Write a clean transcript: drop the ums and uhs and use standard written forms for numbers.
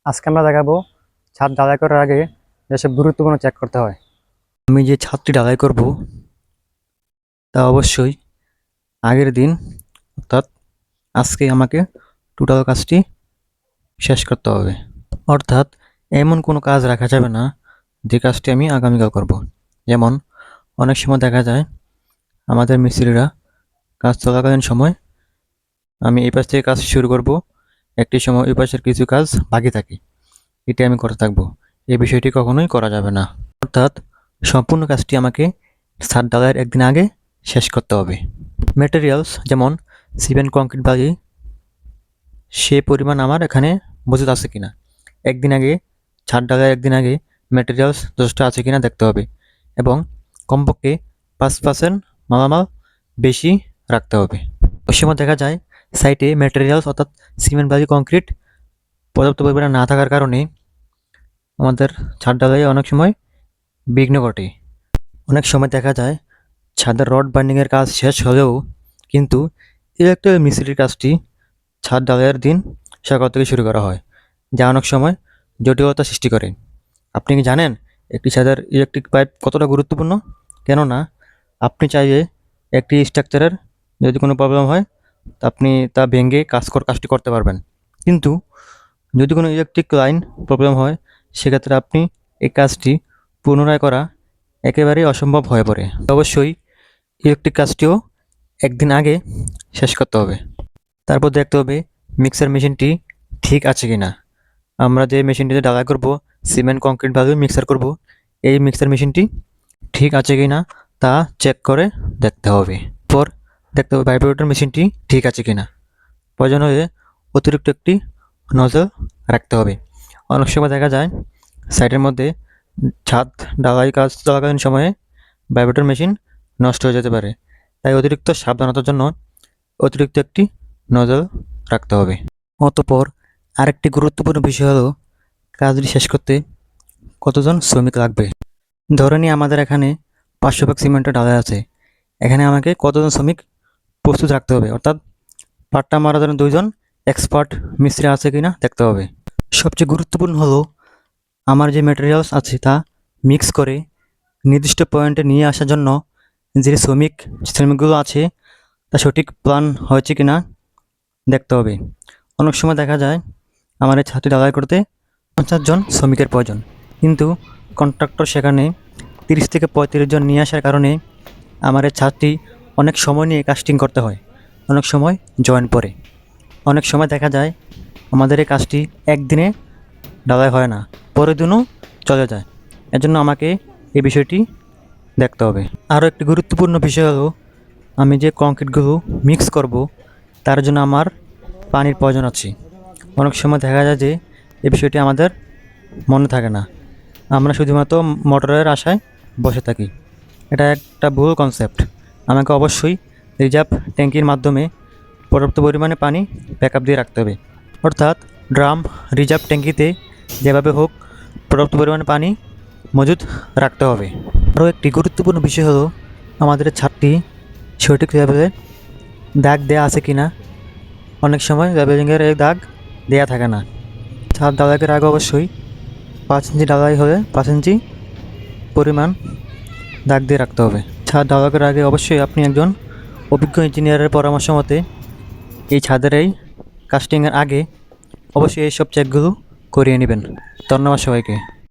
আজকে আমরা দেখাবো ছাদ ঢালাই করার আগে যেসব গুরুত্বপূর্ণ চেক করতে হয়। আমি যে ছাদটি ঢালাই করব তা অবশ্যই আগের দিন অর্থাৎ আজকে আমাকে টোটাল কাজটি শেষ করতে হবে। অর্থাৎ এমন কোনো কাজ রাখা যাবে না যে কাজটি আমি আগামীকাল করব। যেমন অনেক সময় দেখা যায় আমাদের মিস্ত্রিরা কাজ চলাকালীন সময় আমি এই পাশ থেকে কাজ শুরু করব, একটি সময় ওই পাশের কিছু কাজ বাকি থাকে, এটি আমি করতে থাকবো। এই বিষয়টি কখনোই করা যাবে না। অর্থাৎ সম্পূর্ণ কাজটি আমাকে ছাদ ঢালাইয়ের একদিন আগে শেষ করতে হবে। ম্যাটেরিয়ালস যেমন সিমেন্ট, কংক্রিট, বালি সে পরিমাণ আমার এখানে মজুদ আছে কিনা, একদিন আগে ছাদ ঢালাইয়ের একদিন আগে ম্যাটেরিয়ালস যথেষ্ট আছে কিনা দেখতে হবে এবং কমপক্ষে 5% মালামাল বেশি রাখতে হবে। ওই সময় দেখা যায় সাইটে ম্যাটেরিয়ালস অর্থাৎ সিমেন্ট, বালি, কংক্রিট পর্যাপ্ত পরিমাণে না থাকার কারণে আমাদের ছাদ ঢালাইয়ে অনেক সময় বিঘ্ন ঘটে। অনেক সময় দেখা যায় ছাদের রড বাইন্ডিংয়ের কাজ শেষ হলেও কিন্তু ইলেকট্রিক মিস্ত্রির কাজটি ছাদ ঢালাইয়ের দিন সকাল থেকে শুরু করা হয়, যা অনেক সময় জটিলতা সৃষ্টি করে। আপনি কি জানেন একটি ছাদের ইলেকট্রিক পাইপ কতটা গুরুত্বপূর্ণ? কেননা আপনি চাইলে একটি স্ট্রাকচারের যদি কোনো প্রবলেম হয় আপনি তা ভেঙে কাজটি করতে পারবেন, কিন্তু যদি কোনো ইলেকট্রিক লাইন প্রবলেম হয় সেক্ষেত্রে আপনি এই কাজটি পুনরায় করা একেবারেই অসম্ভব হয়ে পড়ে। অবশ্যই ইলেকট্রিক কাজটিও একদিন আগে শেষ করতে হবে। তারপর দেখতে হবে মিক্সার মেশিনটি ঠিক আছে কি না। আমরা যে মেশিনটিতে ঢালাই করব, সিমেন্ট, কংক্রিট, বালু মিক্সার করব, এই মিক্সার মেশিনটি ঠিক আছে কি না তা চেক করে দেখতে হবে। পর দেখতে হবে ভাইব্রেটর মেশিনটি ঠিক আছে কি না। প্রয়োজন হলে অতিরিক্ত একটি নজল রাখতে হবে। অনেক সময় দেখা যায় সাইটের মধ্যে ছাদ ঢালাই কাজ চলাকালীন সময়ে ভাইব্রেটর মেশিন নষ্ট হয়ে যেতে পারে, তাই অতিরিক্ত সাবধানতার জন্য অতিরিক্ত একটি নজল রাখতে হবে। অতঃপর আরেকটি গুরুত্বপূর্ণ বিষয় হলো কাজটি শেষ করতে কতজন শ্রমিক লাগবে। ধরে নিই আমাদের এখানে 500 ভাগ সিমেন্টের ঢালাই আছে, এখানে আমাকে কতজন শ্রমিক প্রস্তুত রাখতে হবে, অর্থাৎ পাট্টা মারার জন্য 2জন এক্সপার্ট মিস্ত্রি আছে কিনা দেখতে হবে। সবচেয়ে গুরুত্বপূর্ণ হলো আমার যে ম্যাটেরিয়ালস আছে তা মিক্স করে নির্দিষ্ট পয়েন্টে নিয়ে আসার জন্য যে শ্রমিকগুলো আছে তা সঠিক প্ল্যান হয়েছে কিনা দেখতে হবে। অনেক সময় দেখা যায় আমার এই ছাদটি ঢালাই করতে 50 জন শ্রমিকের প্রয়োজন, কিন্তু কন্ট্রাক্টর সেখানে 30 থেকে 35 জন নিয়ে আসার কারণে আমার এই ছাদটি অনেক সময় নিয়ে কাস্টিং করতে হয়, অনেক সময় জয়েন পড়ে। অনেক সময় দেখা যায় আমাদের এই কাজটি একদিনে ঢালাই হয় না, পরের দিনও চলে যায়। এজন্য আমাকে এই বিষয়টি দেখতে হবে। আরও একটি গুরুত্বপূর্ণ বিষয় হলো আমি যে কংক্রিটগুলো মিক্স করব তার জন্য আমার পানির প্রয়োজন আছে। অনেক সময় দেখা যায় যে এই বিষয়টি আমাদের মনে থাকে না, আমরা শুধুমাত্র মোটরের আশায় বসে থাকি। এটা একটা ভুল কনসেপ্ট। আমাকে অবশ্যই রিজার্ভ ট্যাঙ্কির মাধ্যমে পর্যাপ্ত পরিমাণে পানি ব্যাকআপ দিয়ে রাখতে হবে, অর্থাৎ ড্রাম রিজার্ভ ট্যাঙ্কিতে যেভাবে হোক পর্যাপ্ত পরিমাণে পানি মজুদ রাখতে হবে। আরও একটি গুরুত্বপূর্ণ বিষয় হলো আমাদের ছাদটি সঠিক লেভেলে দাগ দেওয়া আছে কি না। অনেক সময় লেভেলিংয়ের এই দাগ দেওয়া থাকে না। ছাদ ঢালাইয়ের আগে অবশ্যই 5 ইঞ্চি ঢালাই হলে 5 ইঞ্চি পরিমাণ দাগ দিয়ে রাখতে হবে। ছাদ ঢালাইয়ের আগে অবশ্যই আপনি একজন অভিজ্ঞ ইঞ্জিনিয়ারের পরামর্শ মতে এই ছাদের এই কাস্টিংয়ের আগে অবশ্যই এইসব চেকগুলো করিয়ে নেবেন। ধন্যবাদ সবাইকে।